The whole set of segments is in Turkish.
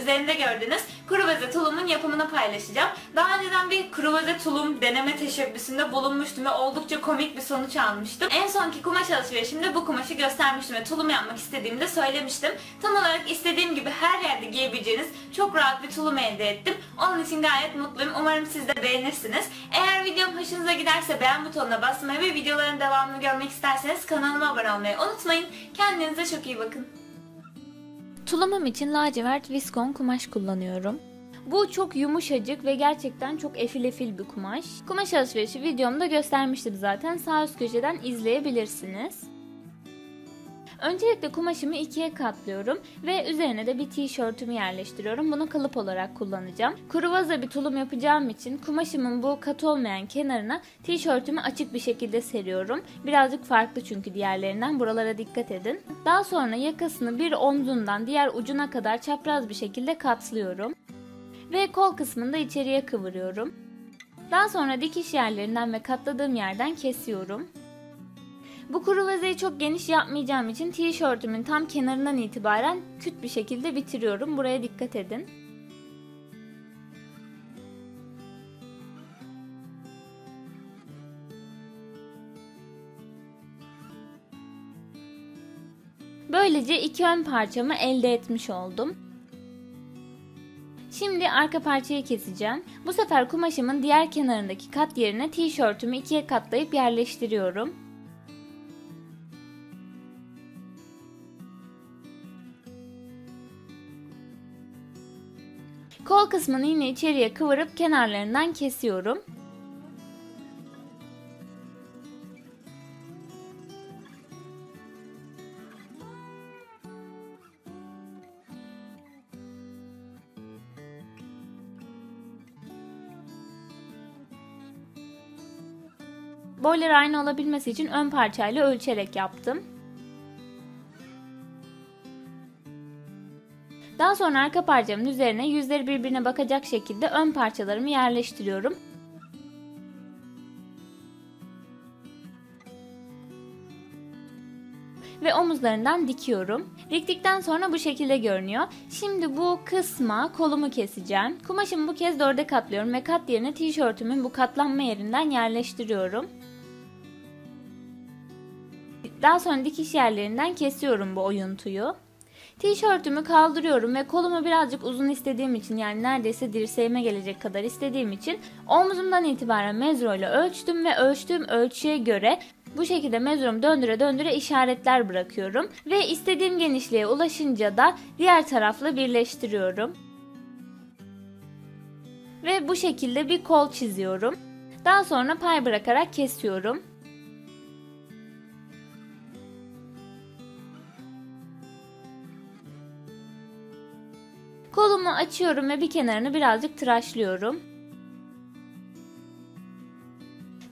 üzerinde gördüğünüz kruvaze tulumun yapımını paylaşacağım. Daha önceden bir kruvaze tulum deneme teşebbüsünde bulunmuştum ve oldukça komik bir sonuç almıştım. En sonki kumaş alışverişimde bu kumaşı göstermiştim ve tulum yapmak istediğimi de söylemiştim. Tam olarak istediğim gibi her yerde giyebileceğiniz çok rahat bir tulum elde ettim. Onun için gayet mutluyum. Umarım siz de beğenirsiniz. Eğer videom hoşunuza giderse beğen butonuna basmayı ve videoların devamını görmek isterseniz kanalıma abone olmayı unutmayın. Kendinize çok iyi bakın. Tulumum için lacivert viskon kumaş kullanıyorum. Bu çok yumuşacık ve gerçekten çok efil bir kumaş. Kumaş alışverişi videomda göstermiştim zaten. Sağ üst köşeden izleyebilirsiniz. Öncelikle kumaşımı ikiye katlıyorum ve üzerine de bir tişörtümü yerleştiriyorum. Bunu kalıp olarak kullanacağım. Kruvaze bir tulum yapacağım için kumaşımın bu kat olmayan kenarına tişörtümü açık bir şekilde seriyorum. Birazcık farklı çünkü diğerlerinden. Buralara dikkat edin. Daha sonra yakasını bir omzundan diğer ucuna kadar çapraz bir şekilde katlıyorum. Ve kol kısmını da içeriye kıvırıyorum. Daha sonra dikiş yerlerinden ve katladığım yerden kesiyorum. Bu kruvazeyi çok geniş yapmayacağım için tişörtümün tam kenarından itibaren küt bir şekilde bitiriyorum. Buraya dikkat edin. Böylece iki ön parçamı elde etmiş oldum. Şimdi arka parçayı keseceğim. Bu sefer kumaşımın diğer kenarındaki kat yerine tişörtümü ikiye katlayıp yerleştiriyorum. Kol kısmını yine içeriye kıvırıp kenarlarından kesiyorum. Boyları aynı olabilmesi için ön parçayla ölçerek yaptım. Daha sonra arka parçamın üzerine yüzleri birbirine bakacak şekilde ön parçalarımı yerleştiriyorum. Ve omuzlarından dikiyorum. Diktikten sonra bu şekilde görünüyor. Şimdi bu kısma kolumu keseceğim. Kumaşımı bu kez 4'e katlıyorum ve kat yerine tişörtümün bu katlanma yerinden yerleştiriyorum. Daha sonra dikiş yerlerinden kesiyorum bu oyuntuyu. Tişörtümü kaldırıyorum ve kolumu birazcık uzun istediğim için, yani neredeyse dirseğime gelecek kadar istediğim için omzumdan itibaren mezro ile ölçtüm ve ölçtüğüm ölçüye göre bu şekilde mezromu döndüre döndüre işaretler bırakıyorum ve istediğim genişliğe ulaşınca da diğer tarafla birleştiriyorum. Ve bu şekilde bir kol çiziyorum. Daha sonra pay bırakarak kesiyorum. Kolumu açıyorum ve bir kenarını birazcık tıraşlıyorum.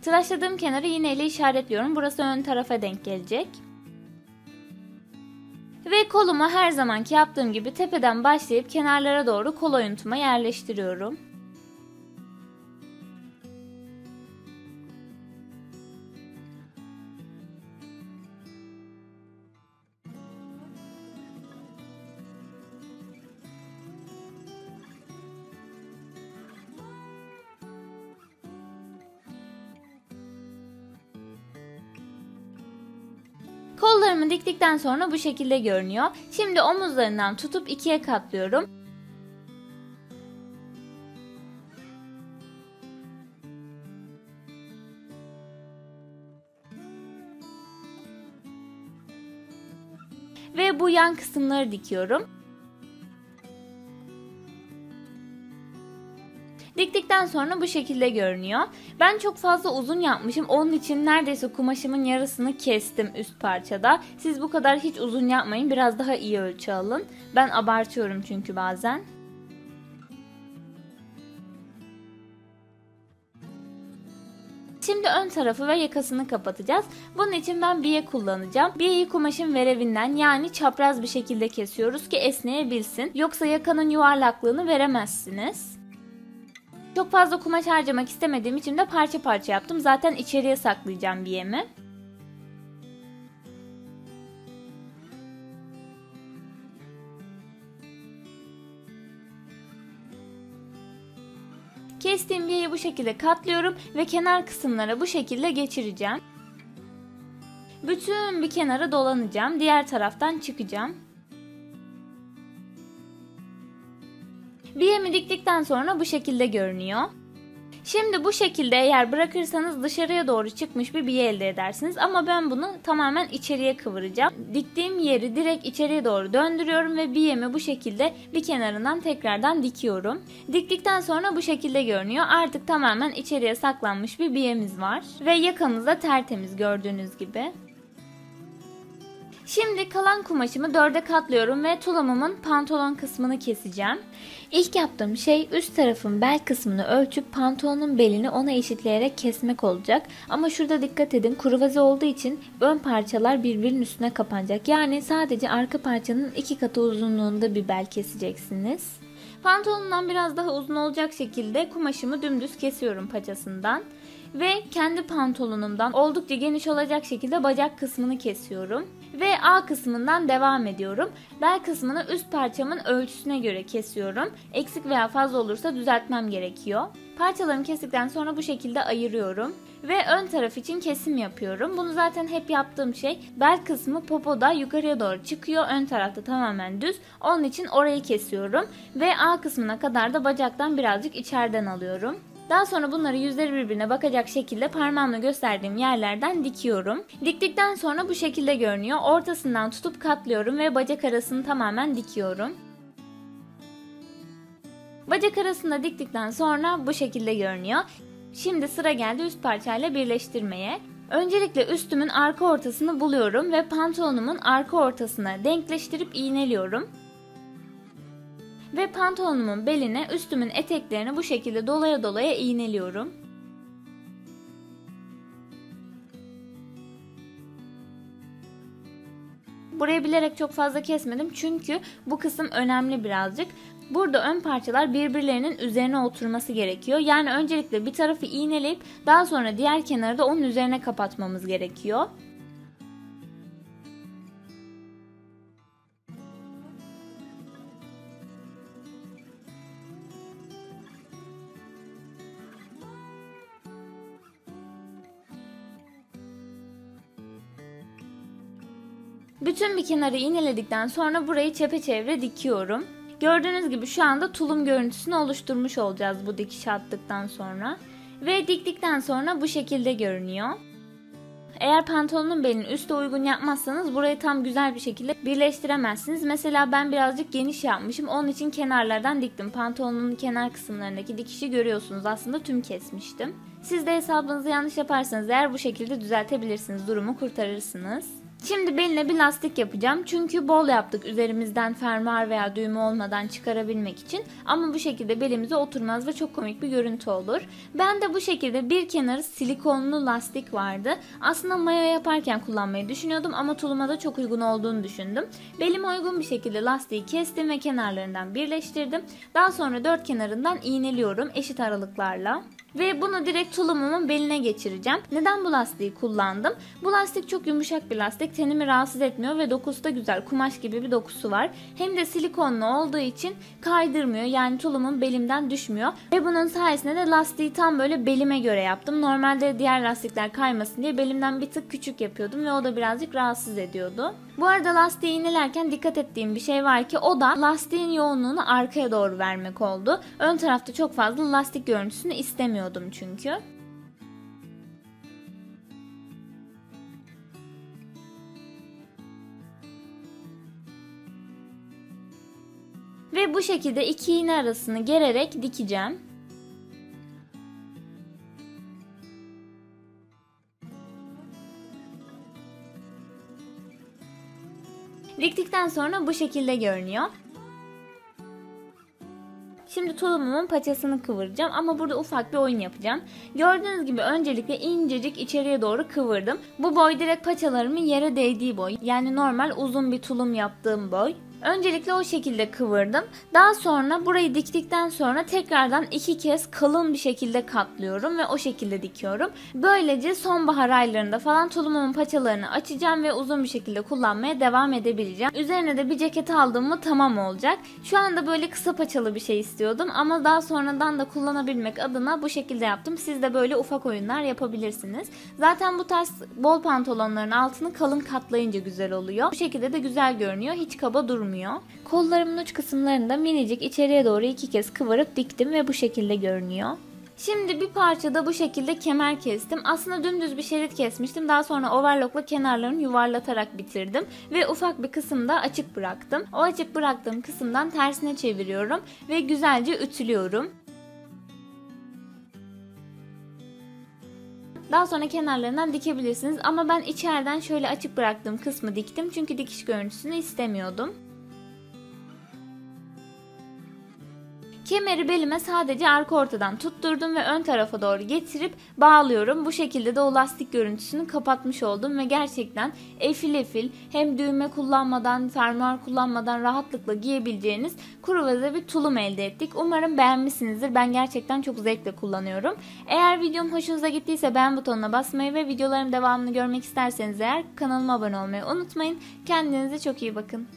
Tıraşladığım kenarı iğneyle işaretliyorum. Burası ön tarafa denk gelecek. Ve kolumu her zamanki yaptığım gibi tepeden başlayıp kenarlara doğru kol oyuntuma yerleştiriyorum. Kollarımı diktikten sonra bu şekilde görünüyor. Şimdi omuzlarından tutup ikiye katlıyorum. Ve bu yan kısımları dikiyorum. Diktikten sonra bu şekilde görünüyor. Ben çok fazla uzun yapmışım. Onun için neredeyse kumaşımın yarısını kestim üst parçada. Siz bu kadar hiç uzun yapmayın. Biraz daha iyi ölçü alın. Ben abartıyorum çünkü bazen. Şimdi ön tarafı ve yakasını kapatacağız. Bunun için ben biye kullanacağım. Biyeyi kumaşın verevinden, yani çapraz bir şekilde kesiyoruz ki esneyebilsin. Yoksa yakanın yuvarlaklığını veremezsiniz. Çok fazla kumaş harcamak istemediğim için de parça parça yaptım. Zaten içeriye saklayacağım biyemi. Kestiğim biyeyi bu şekilde katlıyorum ve kenar kısımlara bu şekilde geçireceğim. Bütün bir kenara dolanacağım. Diğer taraftan çıkacağım. Biyemi diktikten sonra bu şekilde görünüyor. Şimdi bu şekilde eğer bırakırsanız dışarıya doğru çıkmış bir biye elde edersiniz. Ama ben bunu tamamen içeriye kıvıracağım. Diktiğim yeri direkt içeriye doğru döndürüyorum ve biyemi bu şekilde bir kenarından tekrardan dikiyorum. Diktikten sonra bu şekilde görünüyor. Artık tamamen içeriye saklanmış bir biyemiz var. Ve yakamız da tertemiz gördüğünüz gibi. Şimdi kalan kumaşımı 4'e katlıyorum ve tulumumun pantolon kısmını keseceğim. İlk yaptığım şey üst tarafın bel kısmını ölçüp pantolonun belini ona eşitleyerek kesmek olacak. Ama şurada dikkat edin, kruvaze olduğu için ön parçalar birbirinin üstüne kapanacak. Yani sadece arka parçanın 2 katı uzunluğunda bir bel keseceksiniz. Pantolonundan biraz daha uzun olacak şekilde kumaşımı dümdüz kesiyorum paçasından. Ve kendi pantolonumdan oldukça geniş olacak şekilde bacak kısmını kesiyorum. Ve A kısmından devam ediyorum. Bel kısmını üst parçamın ölçüsüne göre kesiyorum. Eksik veya fazla olursa düzeltmem gerekiyor. Parçalarımı kestikten sonra bu şekilde ayırıyorum. Ve ön taraf için kesim yapıyorum. Bunu zaten hep yaptığım şey. Bel kısmı popoda yukarıya doğru çıkıyor. Ön tarafta tamamen düz. Onun için orayı kesiyorum. Ve A kısmına kadar da bacaktan birazcık içeriden alıyorum. Daha sonra bunları yüzleri birbirine bakacak şekilde parmağımla gösterdiğim yerlerden dikiyorum. Diktikten sonra bu şekilde görünüyor. Ortasından tutup katlıyorum ve bacak arasını tamamen dikiyorum. Bacak arasında diktikten sonra bu şekilde görünüyor. Şimdi sıra geldi üst parçayla birleştirmeye. Öncelikle üstümün arka ortasını buluyorum ve pantolonumun arka ortasına denkleştirip iğneliyorum. Ve pantolonumun beline üstümün eteklerini bu şekilde dolaya dolaya iğneliyorum. Burayı bilerek çok fazla kesmedim çünkü bu kısım önemli birazcık. Burada ön parçalar birbirlerinin üzerine oturması gerekiyor. Yani öncelikle bir tarafı iğneleyip daha sonra diğer kenarı da onun üzerine kapatmamız gerekiyor. Bütün bir kenarı iğneledikten sonra burayı çepeçevre dikiyorum. Gördüğünüz gibi şu anda tulum görüntüsünü oluşturmuş olacağız bu dikiş attıktan sonra. Ve diktikten sonra bu şekilde görünüyor. Eğer pantolonun belini üste uygun yapmazsanız burayı tam güzel bir şekilde birleştiremezsiniz. Mesela ben birazcık geniş yapmışım. Onun için kenarlardan diktim. Pantolonun kenar kısımlarındaki dikişi görüyorsunuz. Aslında tüm kesmiştim. Siz de hesabınızı yanlış yaparsanız eğer bu şekilde düzeltebilirsiniz. Durumu kurtarırsınız. Şimdi beline bir lastik yapacağım. Çünkü bol yaptık üzerimizden fermuar veya düğme olmadan çıkarabilmek için. Ama bu şekilde belimize oturmaz ve çok komik bir görüntü olur. Ben de bu şekilde bir kenarı silikonlu lastik vardı. Aslında mayo yaparken kullanmayı düşünüyordum ama tuluma da çok uygun olduğunu düşündüm. Belime uygun bir şekilde lastiği kestim ve kenarlarından birleştirdim. Daha sonra dört kenarından iğneliyorum eşit aralıklarla. Ve bunu direkt tulumumun beline geçireceğim. Neden bu lastiği kullandım? Bu lastik çok yumuşak bir lastik. Tenimi rahatsız etmiyor ve dokusu da güzel. Kumaş gibi bir dokusu var. Hem de silikonlu olduğu için kaydırmıyor. Yani tulumun belimden düşmüyor. Ve bunun sayesinde de lastiği tam böyle belime göre yaptım. Normalde diğer lastikler kaymasın diye belimden bir tık küçük yapıyordum ve o da birazcık rahatsız ediyordu. Bu arada lastiği iğnelerken dikkat ettiğim bir şey var ki o da lastiğin yoğunluğunu arkaya doğru vermek oldu. Ön tarafta çok fazla lastik görüntüsünü istemiyordum çünkü. Ve bu şekilde iki iğne arasını gererek dikeceğim. Diktikten sonra bu şekilde görünüyor. Şimdi tulumumun paçasını kıvıracağım ama burada ufak bir oyun yapacağım. Gördüğünüz gibi öncelikle incecik içeriye doğru kıvırdım. Bu boy direkt paçalarımın yere değdiği boy. Yani normal uzun bir tulum yaptığım boy. Öncelikle o şekilde kıvırdım. Daha sonra burayı diktikten sonra tekrardan 2 kez kalın bir şekilde katlıyorum ve o şekilde dikiyorum. Böylece sonbahar aylarında falan tulumumun paçalarını açacağım ve uzun bir şekilde kullanmaya devam edebileceğim. Üzerine de bir ceket aldım mı tamam olacak. Şu anda böyle kısa paçalı bir şey istiyordum ama daha sonradan da kullanabilmek adına bu şekilde yaptım. Siz de böyle ufak oyunlar yapabilirsiniz. Zaten bu tarz bol pantolonların altını kalın katlayınca güzel oluyor. Bu şekilde de güzel görünüyor. Hiç kaba durmuyor. Kollarımın uç kısımlarında minicik içeriye doğru 2 kez kıvırıp diktim ve bu şekilde görünüyor. Şimdi bir parçada bu şekilde kemer kestim. Aslında dümdüz bir şerit kesmiştim. Daha sonra overlockla kenarlarını yuvarlatarak bitirdim. Ve ufak bir kısımda açık bıraktım. O açık bıraktığım kısımdan tersine çeviriyorum ve güzelce ütülüyorum. Daha sonra kenarlarından dikebilirsiniz ama ben içeriden şöyle açık bıraktığım kısmı diktim çünkü dikiş görüntüsünü istemiyordum. Kemeri belime sadece arka ortadan tutturdum ve ön tarafa doğru getirip bağlıyorum. Bu şekilde de o lastik görüntüsünü kapatmış oldum ve gerçekten efil efil hem düğme kullanmadan, fermuar kullanmadan rahatlıkla giyebileceğiniz kruvaze bir tulum elde ettik. Umarım beğenmişsinizdir. Ben gerçekten çok zevkle kullanıyorum. Eğer videom hoşunuza gittiyse beğen butonuna basmayı ve videoların devamını görmek isterseniz eğer kanalıma abone olmayı unutmayın. Kendinize çok iyi bakın.